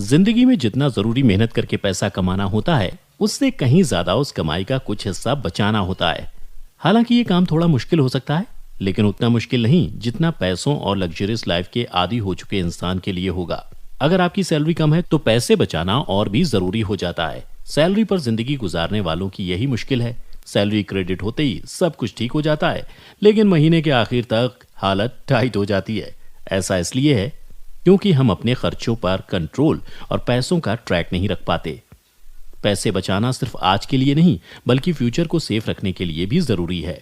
जिंदगी में जितना जरूरी मेहनत करके पैसा कमाना होता है, उससे कहीं ज्यादा उस कमाई का कुछ हिस्सा बचाना होता है। हालांकि ये काम थोड़ा मुश्किल हो सकता है, लेकिन उतना मुश्किल नहीं जितना पैसों और लग्जरियस लाइफ के आदी हो चुके इंसान के लिए होगा। अगर आपकी सैलरी कम है तो पैसे बचाना और भी जरूरी हो जाता है। सैलरी पर जिंदगी गुजारने वालों की यही मुश्किल है। सैलरी क्रेडिट होते ही सब कुछ ठीक हो जाता है, लेकिन महीने के आखिर तक हालत टाइट हो जाती है। ऐसा इसलिए है क्योंकि हम अपने खर्चों पर कंट्रोल और पैसों का ट्रैक नहीं रख पाते। पैसे बचाना सिर्फ आज के लिए नहीं, बल्कि फ्यूचर को सेफ रखने के लिए भी जरूरी है।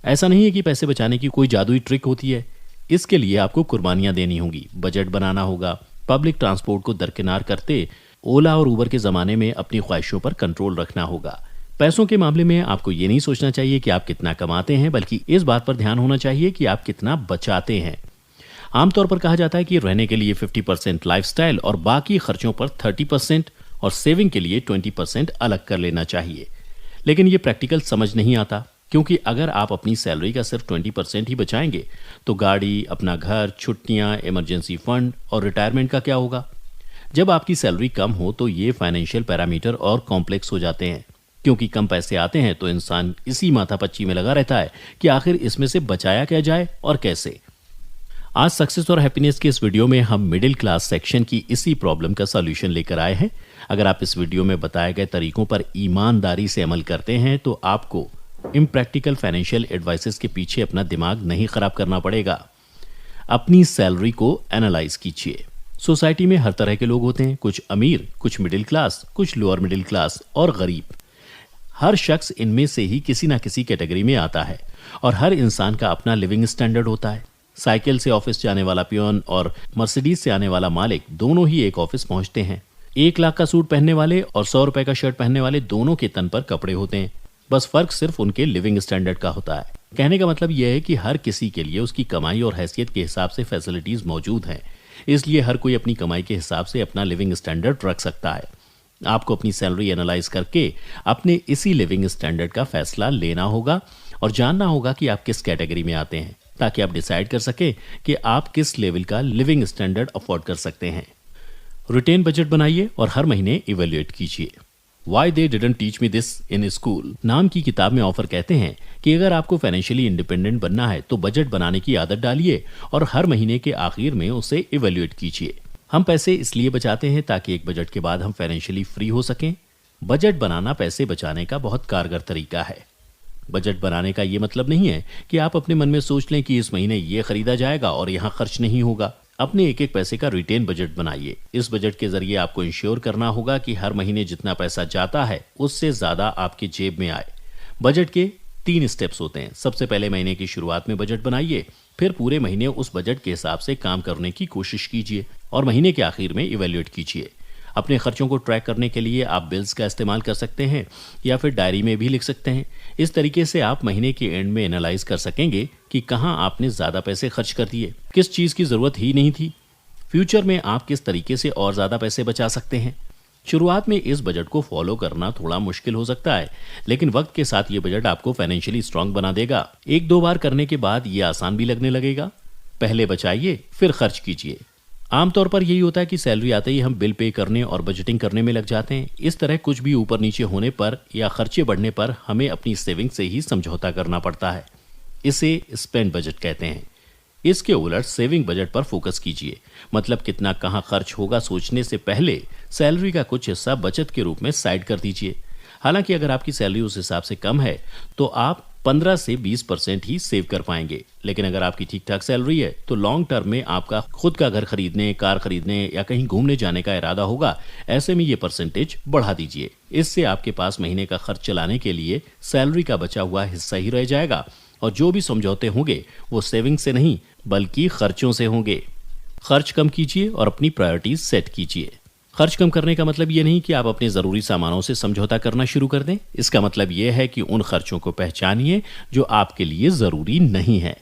ऐसा नहीं है कि पैसे बचाने की कोई जादुई ट्रिक होती है। इसके लिए आपको कुर्बानियां देनी होंगी, बजट बनाना होगा, पब्लिक ट्रांसपोर्ट को दरकिनार करते ओला और उबर के जमाने में अपनी ख्वाहिशों पर कंट्रोल रखना होगा। पैसों के मामले में आपको ये नहीं सोचना चाहिए कि आप कितना कमाते हैं, बल्कि इस बात पर ध्यान होना चाहिए कि आप कितना बचाते हैं। आमतौर पर कहा जाता है कि रहने के लिए 50% लाइफस्टाइल और बाकी खर्चों पर 30% और सेविंग के लिए 20% अलग कर लेना चाहिए। लेकिन ये प्रैक्टिकल समझ नहीं आता, क्योंकि अगर आप अपनी सैलरी का सिर्फ 20% ही बचाएंगे तो गाड़ी, अपना घर, छुट्टियां, इमरजेंसी फंड और रिटायरमेंट का क्या होगा। जब आपकी सैलरी कम हो तो ये फाइनेंशियल पैरामीटर और कॉम्प्लेक्स हो जाते हैं, क्योंकि कम पैसे आते हैं तो इंसान इसी माथापच्ची में लगा रहता है कि आखिर इसमें से बचाया क्या जाए और कैसे। आज सक्सेस और हैप्पीनेस के इस वीडियो में हम मिडिल क्लास सेक्शन की इसी प्रॉब्लम का सॉल्यूशन लेकर आए हैं। अगर आप इस वीडियो में बताए गए तरीकों पर ईमानदारी से अमल करते हैं तो आपको इम्प्रैक्टिकल फाइनेंशियल एडवाइसेस के पीछे अपना दिमाग नहीं खराब करना पड़ेगा। अपनी सैलरी को एनालाइज कीजिए। सोसाइटी में हर तरह के लोग होते हैं, कुछ अमीर, कुछ मिडिल क्लास, कुछ लोअर मिडिल क्लास और गरीब। हर शख्स इनमें से ही किसी ना किसी कैटेगरी में आता है और हर इंसान का अपना लिविंग स्टैंडर्ड होता है। साइकिल से ऑफिस जाने वाला पियोन और मर्सिडीज से आने वाला मालिक दोनों ही एक ऑफिस पहुंचते हैं। 1 लाख का सूट पहनने वाले और 100 रुपए का शर्ट पहनने वाले दोनों के तन पर कपड़े होते हैं, बस फर्क सिर्फ उनके लिविंग स्टैंडर्ड का होता है। कहने का मतलब यह है कि हर किसी के लिए उसकी कमाई और हैसियत के हिसाब से फैसिलिटीज मौजूद हैं, इसलिए हर कोई अपनी कमाई के हिसाब से अपना लिविंग स्टैंडर्ड रख सकता है। आपको अपनी सैलरी एनालाइज करके अपने इसी लिविंग स्टैंडर्ड का फैसला लेना होगा और जानना होगा कि आप किस कैटेगरी में आते हैं, ताकि आप डिसाइड कर सके कि आप किस लेवल का लिविंग स्टैंडर्ड अफोर्ड कर सकते हैं। रिटेन बजट बनाइए और हर महीने इवेल्युएट कीजिए। Why they didn't teach me this in school नाम की किताब में ऑफर कहते हैं कि अगर आपको फाइनेंशियली इंडिपेंडेंट बनना है तो बजट बनाने की आदत डालिए और हर महीने के आखिर में उसे इवेल्युएट कीजिए। हम पैसे इसलिए बचाते हैं ताकि एक बजट के बाद हम फाइनेंशियली फ्री हो सकें। बजट बनाना पैसे बचाने का बहुत कारगर तरीका है। बजट बनाने का ये मतलब नहीं है कि आप अपने मन में सोच लें कि इस महीने ये खरीदा जाएगा और यहाँ खर्च नहीं होगा। अपने एक एक पैसे का रिटेन बजट बनाइए। इस बजट के जरिए आपको इंश्योर करना होगा कि हर महीने जितना पैसा जाता है उससे ज्यादा आपकी जेब में आए। बजट के 3 स्टेप्स होते हैं। सबसे पहले महीने की शुरुआत में बजट बनाइए, फिर पूरे महीने उस बजट के हिसाब से काम करने की कोशिश कीजिए और महीने के आखिर में इवेल्युएट कीजिए। अपने खर्चों को ट्रैक करने के लिए आप बिल्स का इस्तेमाल कर सकते हैं या फिर डायरी में भी लिख सकते हैं। इस तरीके से आप महीने के एंड में एनालाइज कर सकेंगे कि कहां आपने ज्यादा पैसे खर्च कर दिए, किस चीज की जरूरत ही नहीं थी। फ्यूचर में आप किस तरीके से और ज्यादा पैसे बचा सकते हैं। शुरुआत में इस बजट को फॉलो करना थोड़ा मुश्किल हो सकता है, लेकिन वक्त के साथ ये बजट आपको फाइनेंशियली स्ट्रांग बना देगा। 1-2 बार करने के बाद ये आसान भी लगने लगेगा। पहले बचाइए, फिर खर्च कीजिए। आमतौर पर यही होता है कि सैलरी आते ही हम बिल पे करने और बजटिंग करने में लग जाते हैं। इस तरह कुछ भी ऊपर नीचे होने पर या खर्चे बढ़ने पर हमें अपनी सेविंग से ही समझौता करना पड़ता है। इसे स्पेंड बजट कहते हैं। इसके उलट सेविंग बजट पर फोकस कीजिए, मतलब कितना कहाँ खर्च होगा सोचने से पहले सैलरी का कुछ हिस्सा बचत के रूप में साइड कर दीजिए। हालांकि अगर आपकी सैलरी उस हिसाब से कम है तो आप 15 से 20% ही सेव कर पाएंगे, लेकिन अगर आपकी ठीक ठाक सैलरी है तो लॉन्ग टर्म में आपका खुद का घर खरीदने, कार खरीदने या कहीं घूमने जाने का इरादा होगा। ऐसे में ये परसेंटेज बढ़ा दीजिए। इससे आपके पास महीने का खर्च चलाने के लिए सैलरी का बचा हुआ हिस्सा ही रह जाएगा और जो भी समझौते होंगे वो सेविंग से नहीं बल्कि खर्चों से होंगे। खर्च कम कीजिए और अपनी प्रायोरिटीज सेट कीजिए। खर्च कम करने का मतलब ये नहीं कि आप अपने ज़रूरी सामानों से समझौता करना शुरू कर दें। इसका मतलब ये है कि उन खर्चों को पहचानिए जो आपके लिए ज़रूरी नहीं है,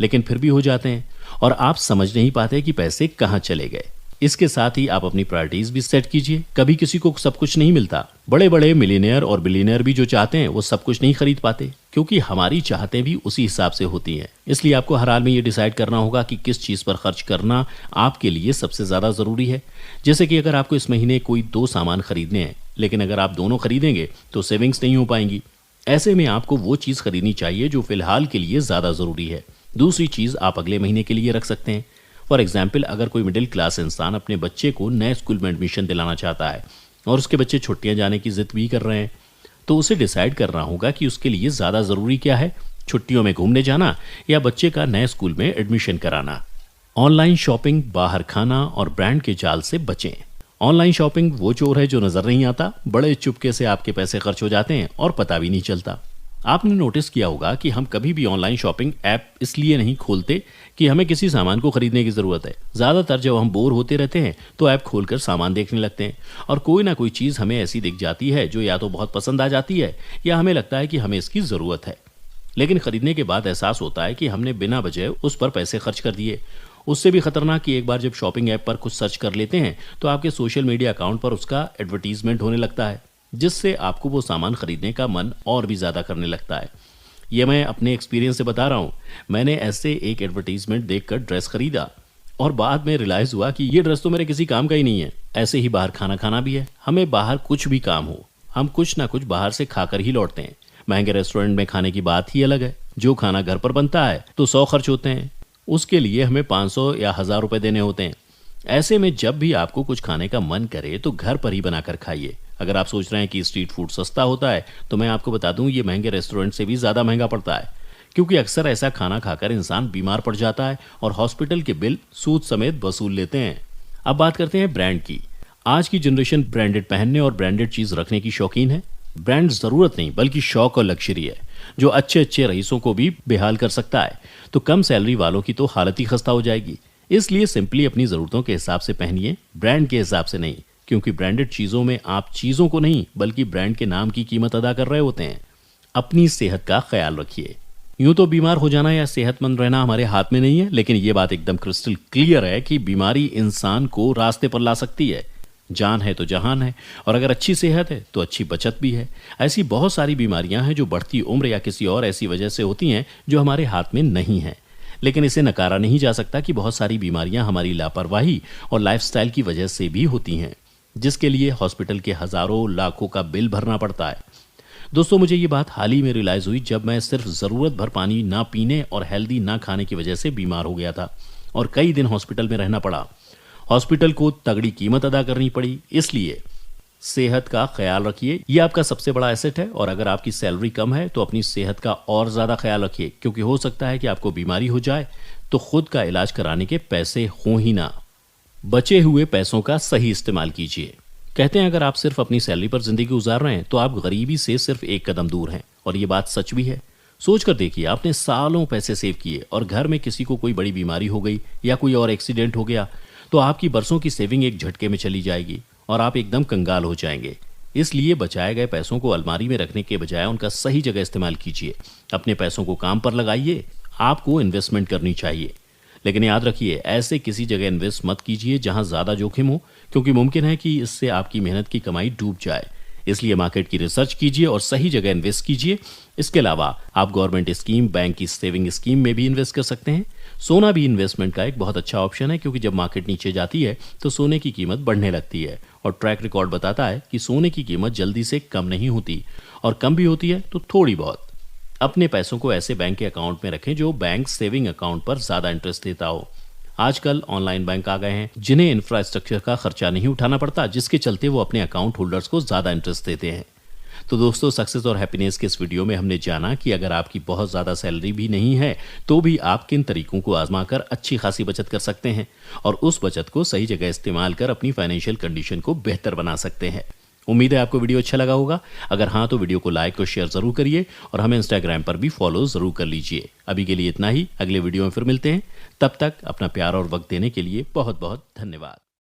लेकिन फिर भी हो जाते हैं और आप समझ नहीं पाते कि पैसे कहाँ चले गए। इसके साथ ही आप अपनी प्रायोरिटीज भी सेट कीजिए। कभी किसी को सब कुछ नहीं मिलता। बड़े बड़े मिलियनेयर और बिलियनेयर भी जो चाहते हैं वो सब कुछ नहीं खरीद पाते, क्योंकि हमारी चाहतें भी उसी हिसाब से होती हैं। इसलिए आपको हर हाल में ये डिसाइड करना होगा कि किस चीज़ पर खर्च करना आपके लिए सबसे ज़्यादा ज़रूरी है। जैसे कि अगर आपको इस महीने कोई 2 सामान खरीदने हैं, लेकिन अगर आप दोनों खरीदेंगे तो सेविंग्स नहीं हो पाएंगी। ऐसे में आपको वो चीज़ खरीदनी चाहिए जो फिलहाल के लिए ज़्यादा ज़रूरी है। दूसरी चीज़ आप अगले महीने के लिए रख सकते हैं। फॉर एग्जाम्पल, अगर कोई मिडिल क्लास इंसान अपने बच्चे को नए स्कूल में एडमिशन दिलाना चाहता है और उसके बच्चे छुट्टियां जाने की जिद भी कर रहे हैं, तो उसे डिसाइड करना होगा कि उसके लिए ज़्यादा ज़रूरी क्या है, छुट्टियों में घूमने जाना या बच्चे का नए स्कूल में एडमिशन कराना। ऑनलाइन शॉपिंग, बाहर खाना और ब्रांड के जाल से बचें। ऑनलाइन शॉपिंग वो चोर है जो नज़र नहीं आता। बड़े चुपके से आपके पैसे खर्च हो जाते हैं और पता भी नहीं चलता। आपने नोटिस किया होगा कि हम कभी भी ऑनलाइन शॉपिंग ऐप इसलिए नहीं खोलते कि हमें किसी सामान को खरीदने की ज़रूरत है। ज़्यादातर जब हम बोर होते रहते हैं तो ऐप खोलकर सामान देखने लगते हैं और कोई ना कोई चीज़ हमें ऐसी दिख जाती है जो या तो बहुत पसंद आ जाती है या हमें लगता है कि हमें इसकी ज़रूरत है। लेकिन खरीदने के बाद एहसास होता है कि हमने बिना वजह उस पर पैसे खर्च कर दिए। उससे भी खतरनाक कि एक बार जब शॉपिंग ऐप पर कुछ सर्च कर लेते हैं तो आपके सोशल मीडिया अकाउंट पर उसका एडवर्टीजमेंट होने लगता है, जिससे आपको वो सामान खरीदने का मन और भी ज़्यादा करने लगता है। ये मैं अपने एक्सपीरियंस से बता रहा हूँ। मैंने ऐसे एक एडवर्टीजमेंट देखकर ड्रेस खरीदा और बाद में रियलाइज़ हुआ कि ये ड्रेस तो मेरे किसी काम का ही नहीं है। ऐसे ही बाहर खाना खाना भी है। हमें बाहर कुछ भी काम हो, हम कुछ ना कुछ बाहर से खाकर ही लौटते हैं। महंगे रेस्टोरेंट में खाने की बात ही अलग है। जो खाना घर पर बनता है तो 100 खर्च होते हैं, उसके लिए हमें 500 या 1000 रुपये देने होते हैं। ऐसे में जब भी आपको कुछ खाने का मन करे तो घर पर ही बनाकर खाइए। अगर आप सोच रहे हैं कि स्ट्रीट फूड सस्ता होता है, तो मैं आपको बता दूं ये महंगे रेस्टोरेंट से भी ज़्यादा महंगा पड़ता है, क्योंकि अक्सर ऐसा खाना खाकर इंसान बीमार पड़ जाता है और हॉस्पिटल के बिल सूद समेत वसूल लेते हैं। अब बात करते हैं ब्रांड की। आज की जनरेशन ब्रांडेड पहनने और ब्रांडेड चीज़ रखने की शौकीन है। ब्रांड ज़रूरत नहीं बल्कि शौक और लग्जरी है, जो अच्छे अच्छे रईसों को भी बेहाल कर सकता है। तो कम सैलरी वालों की तो हालत ही खस्ता हो जाएगी। इसलिए सिंपली अपनी ज़रूरतों के हिसाब से पहनिए, ब्रांड के हिसाब से नहीं, क्योंकि ब्रांडेड चीज़ों में आप चीज़ों को नहीं बल्कि ब्रांड के नाम की कीमत अदा कर रहे होते हैं। अपनी सेहत का ख्याल रखिए। यूं तो बीमार हो जाना या सेहतमंद रहना हमारे हाथ में नहीं है, लेकिन ये बात एकदम क्रिस्टल क्लियर है कि बीमारी इंसान को रास्ते पर ला सकती है। जान है तो जहान है, और अगर अच्छी सेहत है तो अच्छी बचत भी है। ऐसी बहुत सारी बीमारियां हैं जो बढ़ती उम्र या किसी और ऐसी वजह से होती हैं जो हमारे हाथ में नहीं है। लेकिन इसे नकारा नहीं जा सकता कि बहुत सारी बीमारियां हमारी लापरवाही और लाइफस्टाइल की वजह से भी होती हैं, जिसके लिए हॉस्पिटल के हजारों लाखों का बिल भरना पड़ता है। दोस्तों, मुझे ये बात हाल ही में रियलाइज़ हुई जब मैं सिर्फ ज़रूरत भर पानी ना पीने और हेल्दी ना खाने की वजह से बीमार हो गया था और कई दिन हॉस्पिटल में रहना पड़ा। हॉस्पिटल को तगड़ी कीमत अदा करनी पड़ी। इसलिए सेहत का ख्याल रखिए, ये आपका सबसे बड़ा एसेट है। और अगर आपकी सैलरी कम है तो अपनी सेहत का और ज़्यादा ख्याल रखिए, क्योंकि हो सकता है कि आपको बीमारी हो जाए तो खुद का इलाज कराने के पैसे हों ही ना। बचे हुए पैसों का सही इस्तेमाल कीजिए। कहते हैं अगर आप सिर्फ अपनी सैलरी पर जिंदगी गुजार रहे हैं तो आप गरीबी से सिर्फ एक कदम दूर हैं, और ये बात सच भी है। सोच कर देखिए, आपने सालों पैसे सेव किए और घर में किसी को कोई बड़ी बीमारी हो गई या कोई और एक्सीडेंट हो गया तो आपकी बरसों की सेविंग एक झटके में चली जाएगी और आप एकदम कंगाल हो जाएंगे। इसलिए बचाए गए पैसों को अलमारी में रखने के बजाय उनका सही जगह इस्तेमाल कीजिए। अपने पैसों को काम पर लगाइए। आपको इन्वेस्टमेंट करनी चाहिए, लेकिन याद रखिए ऐसे किसी जगह इन्वेस्ट मत कीजिए जहां ज़्यादा जोखिम हो, क्योंकि मुमकिन है कि इससे आपकी मेहनत की कमाई डूब जाए। इसलिए मार्केट की रिसर्च कीजिए और सही जगह इन्वेस्ट कीजिए। इसके अलावा आप गवर्नमेंट स्कीम, बैंक की सेविंग स्कीम में भी इन्वेस्ट कर सकते हैं। सोना भी इन्वेस्टमेंट का एक बहुत अच्छा ऑप्शन है, क्योंकि जब मार्केट नीचे जाती है तो सोने की कीमत बढ़ने लगती है और ट्रैक रिकॉर्ड बताता है कि सोने की कीमत जल्दी से कम नहीं होती, और कम भी होती है तो थोड़ी बहुत। अपने पैसों को ऐसे बैंक के अकाउंट में रखें जो बैंक सेविंग अकाउंट पर ज़्यादा इंटरेस्ट देता हो। आजकल ऑनलाइन बैंक आ गए हैं जिन्हें इंफ्रास्ट्रक्चर का खर्चा नहीं उठाना पड़ता, जिसके चलते वो अपने अकाउंट होल्डर्स को ज़्यादा इंटरेस्ट देते हैं। तो दोस्तों, सक्सेस और हैप्पीनेस के इस वीडियो में हमने जाना कि अगर आपकी बहुत ज़्यादा सैलरी भी नहीं है तो भी आप किन तरीकों को आजमाकर अच्छी खासी बचत कर सकते हैं और उस बचत को सही जगह इस्तेमाल कर अपनी फाइनेंशियल कंडीशन को बेहतर बना सकते हैं। उम्मीद है आपको वीडियो अच्छा लगा होगा। अगर हाँ तो वीडियो को लाइक और शेयर जरूर करिए और हमें इंस्टाग्राम पर भी फॉलो जरूर कर लीजिए। अभी के लिए इतना ही, अगले वीडियो में फिर मिलते हैं। तब तक अपना प्यार और वक्त देने के लिए बहुत बहुत धन्यवाद।